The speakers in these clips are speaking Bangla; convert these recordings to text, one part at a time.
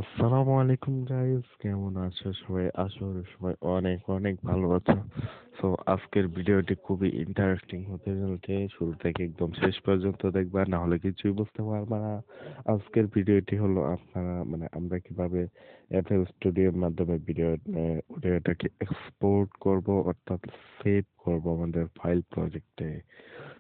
আসসালামু আলাইকুম গাইস, কেমন আছো সবাই? আশা করি সবাই অনেক অনেক ভালো আছো। সো আজকের ভিডিওটি খুবই ইন্টারেস্টিং হতে চলছে, শুরু থেকে একদম শেষ পর্যন্ত দেখবা, না হলে কিছুই বুঝতে পারবা না। আজকের ভিডিওটি হলো আপনারা আমরা কিভাবে এফএল স্টুডিওর মাধ্যমে ভিডিওটাকে এক্সপোর্ট করব, অর্থাৎ সেভ করব আমাদের ফাইল প্রজেক্টে।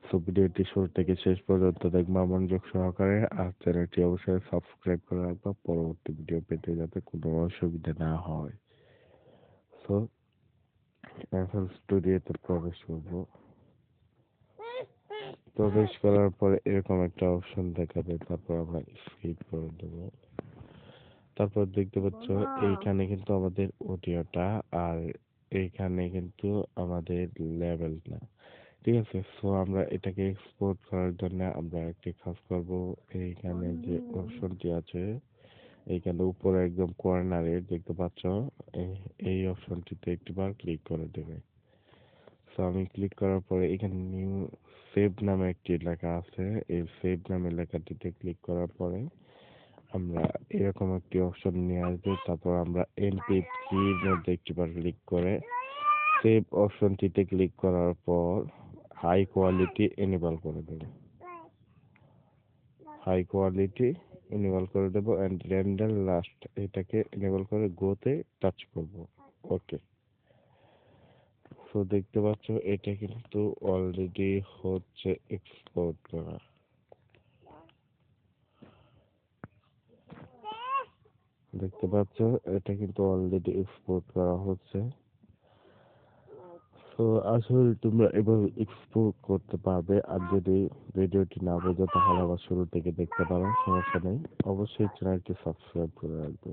সো ভিডিওটি শুরু থেকে শেষ পর্যন্ত দেখবা মনোযোগ সহকারে, আর চ্যানেলটি অবশ্যই সাবস্ক্রাইব করে রাখবা পরবর্তী ভিডিও পেতে, যাতে কোনো অসুবিধা না হয়। সো এফএল স্টুডিওতে প্রবেশ করব। প্রবেশ করার পরে এরকম একটা অপশন দেখাবে, তারপর আমরা স্কিপ করে দেব। তারপর দেখতে পাচ্ছ এইখানে কিন্তু আমাদের অডিওটা, আর এইখানে কিন্তু আমাদের লেভেল না। ঠিক আছে, সো আমরা এটাকে এক্সপোর্ট করার জন্য আমরা একটি কাজ করব। এইখানে যে অপশনটি আছে, এইখানে উপরে একদম কর্নারে দেখতে পাচ্ছ, এই এই অপশনটিতে একটিবার ক্লিক করে দেবে। সো আমি ক্লিক করার পরে এখানে নিউ সেভ নামে একটি লেখা আছে, এই সেভ নামে লেখাটিতে ক্লিক করার পরে আমরা এরকম একটি অপশন নিয়ে আসবে। তারপর আমরা এনক্রিপ্ট কির মধ্যে একটিবার ক্লিক করে সেভ অপশনটিতে ক্লিক করার পর হাই কোয়ালিটি এনেবল করে দেব। হাই কোয়ালিটি এনেবল করে দেব এন্ড রেন্ডার লাস্ট এটাকে এনেবল করে গোতে টাচ করব। ওকে। সো দেখতে পাচ্ছ এটা কিন্তু অলরেডি হচ্ছে এক্সপোর্ট করা। দেখতে পাচ্ছ এটা কিন্তু অলরেডি এক্সপোর্ট করা হচ্ছে। তো আসলে তোমরা এভাবে এক্সপোর্ট করতে পারবে, আর যদি ভিডিওটি না বোঝো তাহলে আবার শুরু থেকে দেখতে পারো, সমস্যা নেই। অবশ্যই চ্যানেলটি সাবস্ক্রাইব করে রাখবে।